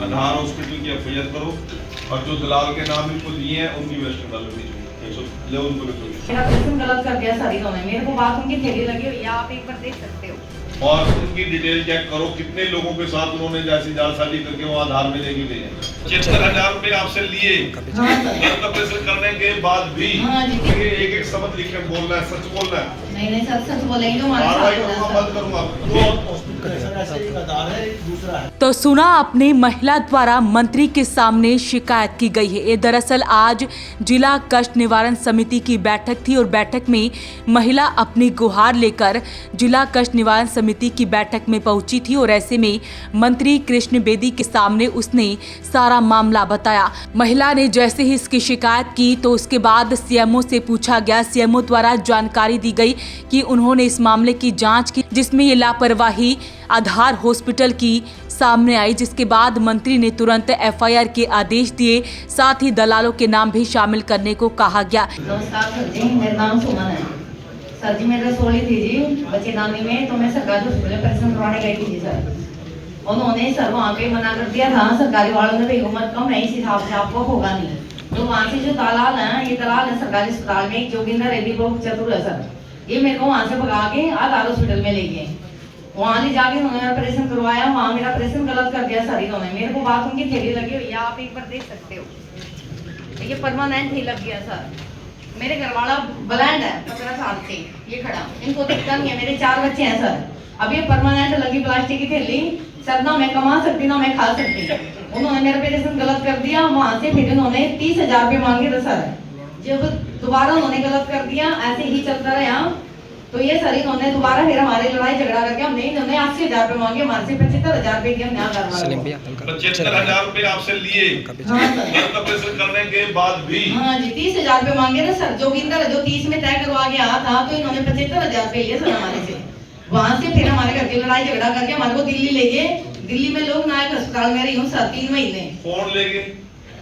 आधार hospital की FIR करो और जो दलाल के नाम इनको दिए हैं उनकी वेस्टर्न डालो ले उनको लिखो। मेरा ऑपरेशन गलत कर दिया सर इन्होंने, मेरे को बात उनकी थैली लगी हुई है, आप एक बार देख सकते हो। और उनकी डिटेल चेक करो कितने लोगों के साथ उन्होंने जैसी जालसाजी करके वो आधार में लेके गए हैं। 75,000 रुपए आपसे लिए गलत ऑपरेशन करने के बाद भी एक एक शब्द लिखे बोलना है, सच बोलना है। नहीं सर सच बोलेंगे तो हमारे कार्रवाई साथ करूंगा, बंद करूंगा। तो सुना आपने, महिला द्वारा मंत्री के सामने शिकायत की गई है। ये दरअसल आज जिला कष्ट निवारण समिति की बैठक थी और बैठक में महिला अपनी गुहार लेकर जिला कष्ट निवारण समिति की बैठक में पहुंची थी और ऐसे में मंत्री कृष्ण बेदी के सामने उसने सारा मामला बताया। महिला ने जैसे ही इसकी शिकायत की तो उसके बाद सीएमओ से पूछा गया। सीएमओ द्वारा जानकारी दी गई कि उन्होंने इस मामले की जांच की जिसमें ये लापरवाही आधार हॉस्पिटल की सामने आई, जिसके बाद मंत्री ने तुरंत एफआईआर के आदेश दिए, साथ ही दलालों के नाम भी शामिल करने को कहा गया। नमस्कार सर जी, मेरा नाम सुमन है। सर जी मेरे रसोली थी जी बच्चे नानी में, तो मैं सरकारी हॉस्पिटल में ऑपरेशन करवाने गई थी जी सर। उन्होंने सर वहाँ पे मना कर दिया था सरकारी वालों ने, भाई उम्र कम है इस हिसाब से आपको होगा नहीं। तो वहाँ से जो दलाल है, ये दलाल है सरकारी अस्पताल में, जोगिंदर रेड्डी बहुत चतुर है सर, ये मेरे को वहाँ से भगा के आधार हॉस्पिटल में ले गए। वहाँ ले जाके उन्होंने ऑपरेशन करवाया, वहाँ मेरा ऑपरेशन गलत कर दिया सर इन्होंने, मेरे को बात उनकी थैली लगी हुई है, आप एक बार देख सकते हो। ये परमानेंट ही लग गया सर। मेरे घर वाला ब्लाइंड है 15 साल से, ये खड़ा, इनको दिखता नहीं है। मेरे 4 बच्चे हैं सर। अब ये परमानेंट लगी प्लास्टिक की थैली सर, ना मैं कमा सकती ना मैं खा सकती। उन्होंने मेरा ऑपरेशन गलत कर दिया, वहाँ से फिर उन्होंने 30,000 रुपये मांगे थे सर। जब दोबारा उन्होंने गलत कर दिया, ऐसे ही चलता रहा, तो ये सर इन्होंने दोबारा फिर हमारी लड़ाई झगड़ा करके हमने इन्होंने 80,000 रुपये मांगे, हमारे से 75,000 रुपये दिए हमने आधार वालों। 75,000 रुपए आपसे लिए गलत ऑपरेशन करने के बाद भी। हाँ जी 30,000 रुपये मांगे ना सर। जोगिंदर जो 30 में तय करवा के आया था, तो इन्होंने 75,000 रुपये लिए सर हमारे से। वहाँ से फिर हमारे घर की लड़ाई झगड़ा करके हमारे को दिल्ली ले गए। दिल्ली में लोग नायक अस्पताल में रही हूँ सर 3 महीने। कौन ले गए?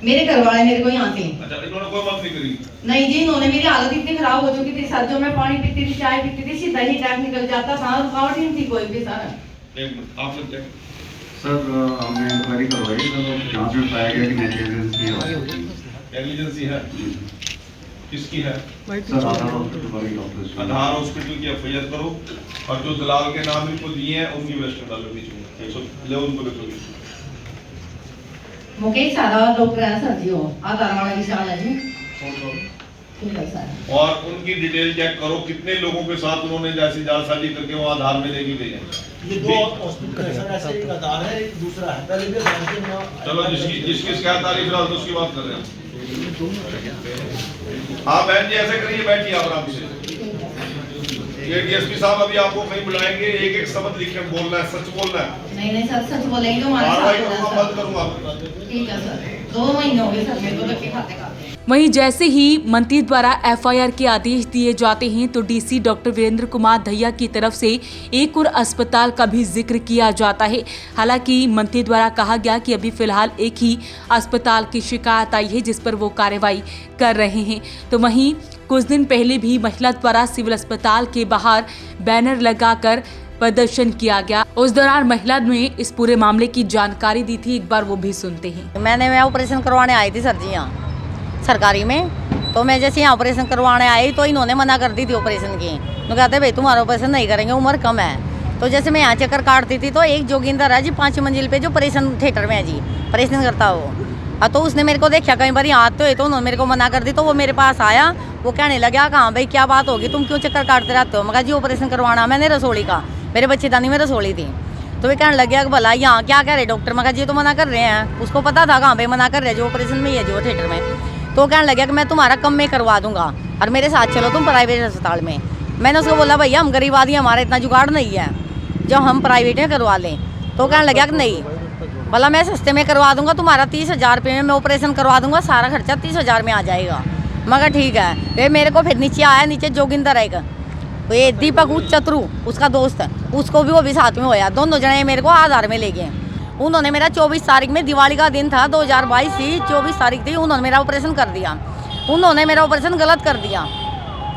मेरे घर वाले मेरे को यहाँ से। अच्छा, इन्होंने कोई मत नहीं करी? नहीं जी, इन्होंने मेरी हालत इतनी खराब हो चुकी थी सर, जो मैं पानी पीती थी, चाय पीती थी, सीधा ही टैप निकल जाता था, रुकावट ही नहीं थी कोई भी सर। आप लोग क्या सर हमने इंक्वायरी करवाई, तो जांच में पाया गया कि नेग्लिजेंसी है। किसकी है? सर आधार हॉस्पिटल की एफआईआर करो और जो दलाल के नाम इनको दिए हैं उनकी वेस्टर्न डालो ले उनको लिखो। मुकेश सारा डॉक्टर है सर जी, वो आधार वाला विशाल है जी। ठीक है सर। और उनकी डिटेल चेक करो कितने लोगों के साथ उन्होंने जैसी जालसाजी करके वो आधार में लेके गए हैं। ये 2 हॉस्पिटल है सर, ऐसे एक आधार है एक दूसरा है। पहले भी चलो जिसकी शिकायत आ रही फिलहाल तो उसकी बात कर रहे हैं। हाँ बहन जी ऐसे करिए, बैठिए आप आराम से। ये डीएसपी साहब अभी आपको कहीं बुलाएंगे, एक एक शब्द लिखे बोलना है, सच बोलना है। नहीं सर सच बोलेंगे तो हमारे कार्रवाई साथ करूंगा, होगा बंद करूंगा। सर। ठीक है सर, 2 महीने हो गए सर मेरे को धक्के खाते खाते। वहीं जैसे ही मंत्री द्वारा एफआईआर के आदेश दिए जाते हैं तो डीसी डॉक्टर वीरेंद्र कुमार दहिया की तरफ से एक और अस्पताल का भी जिक्र किया जाता है। हालांकि मंत्री द्वारा कहा गया कि अभी फिलहाल एक ही अस्पताल की शिकायत आई है जिस पर वो कार्रवाई कर रहे हैं। तो वहीं कुछ दिन पहले भी महिला द्वारा सिविल अस्पताल के बाहर बैनर लगाकर प्रदर्शन किया गया। उस दौरान महिला ने इस पूरे मामले की जानकारी दी थी, एक बार वो भी सुनते हैं। मैं ऑपरेशन करवाने आई थी सर जी यहाँ सरकारी में, तो मैं जैसे यहाँ ऑपरेशन करवाने आई तो इन्होंने मना कर दी थी ऑपरेशन की। तो कहते भाई तुम्हारा ऑपरेशन नहीं करेंगे, उम्र कम है। तो जैसे मैं यहाँ चक्कर काटती थी तो एक जोगिंदर है जी 5 मंजिल पे जो ऑपरेशन थिएटर में है जी, ऑपरेशन करता वो। तो उसने मेरे को देखा कई बार यहाँ तो उन्होंने मेरे को मना कर दी। तो वो मेरे पास आया, वो कहने लगा कहाँ भाई क्या बात होगी, तुम क्यों चक्कर काटते रहते हो। मैं कहा जी ऑपरेशन करवाना मैंने रसोली का, मेरे बच्चेदानी में रसोली थी। तो वे कहने लगे भला यहाँ क्या कह रहे डॉक्टर। मैं कहा जी तो मना कर रहे हैं। उसको पता था कहाँ भाई मना कर रहे जो ऑपरेशन में ही है जो थिएटर में। तो कहने लगा कि मैं तुम्हारा कम में करवा दूंगा और मेरे साथ चलो तुम प्राइवेट अस्पताल में। मैंने उसको बोला भैया हम गरीब आदमी, हमारा इतना जुगाड़ नहीं है जो हम प्राइवेट में करवा लें। तो कहने लगा कि नहीं भला मैं सस्ते में करवा दूंगा, तुम्हारा 30,000 रुपये में मैं ऑपरेशन करवा दूंगा, सारा खर्चा 30,000 में आ जाएगा। मैं कहा ठीक है। वे मेरे को फिर नीचे आया, नीचे जोगिंदर है तो ये दीपक चतुरु उसका दोस्त है, उसको भी वो भी साथ में होया। दोनों जने मेरे को आधार में ले गए। उन्होंने मेरा 24 तारीख में, दिवाली का दिन था 2022 की 24 तारीख थी, उन्होंने मेरा ऑपरेशन कर दिया। उन्होंने मेरा ऑपरेशन गलत कर दिया।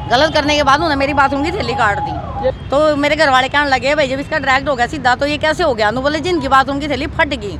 गलत करने के बाद उन्होंने मेरी बाथरूम की थैली काट दी। तो मेरे घर वाले कहने लगे भाई जब इसका डायरेक्ट हो गया सीधा तो ये कैसे हो गया। बोले जिनकी बाथरूम की थैली फट गई,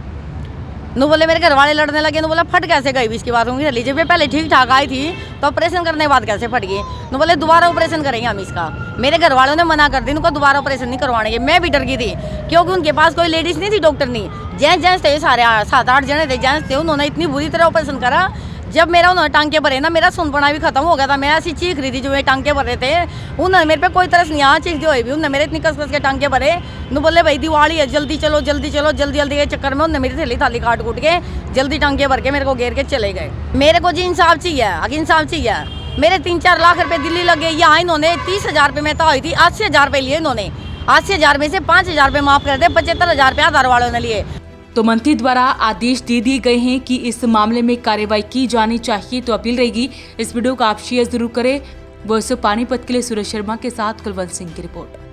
नु बोले मेरे घर वाले लड़ने लगे, नु बोला फट कैसे गई इसकी बात होंगी लीजिए, मैं पहले ठीक ठाक आई थी तो ऑपरेशन करने के बाद कैसे फट गई। नु बोले दोबारा ऑपरेशन करेंगे हम इसका। मेरे घर वालों ने मना कर दी, उनको दोबारा ऑपरेशन नहीं करवाने के। मैं भी डर गई थी क्योंकि उनके पास कोई लेडीज नहीं थी, डॉक्टर नहीं, जेंट्स थे सारे 7-8 जने थे जेंट्स थे। उन्होंने इतनी बुरी तरह ऑपरेशन करा, जब मेरा उन्होंने टांके भरे ना, मेरा सुनपना भी खत्म हो गया था। मैं ऐसी चीख रही थी जो मेरे टांके भरे थे। उन्होंने मेरे पे कोई तरस नहीं, यहाँ चीख जो है भी उन्होंने मेरे इतनी कस के टांके भरे। नु बोले भाई दिवाली है, जल्दी चलो जल्दी चलो, जल्दी जल्दी के चक्कर में उन्होंने मेरी थैली थाली काट कूट के जल्दी टांके भर के मेरे को घेर के चले गए। मेरे को जी इंसाफ चाहिए, आगे इंसाफ चाहिए। मेरे 3-4 लाख रुपए दिल्ली लगे, यहाँ इन्होंने 30,000 रुपये में तो आई थी, 80,000 रुपये लिए इन्होंने। 80,000 में से 5,000 रुपये माफ कर दे, 75,000 रुपये आधार वालों ने लिए। तो मंत्री द्वारा आदेश दे दिए गए हैं कि इस मामले में कार्रवाई की जानी चाहिए। तो अपील रहेगी इस वीडियो को आप शेयर जरूर करें। वॉइस ऑफ पानीपत के लिए सुरेश शर्मा के साथ कुलवंत सिंह की रिपोर्ट।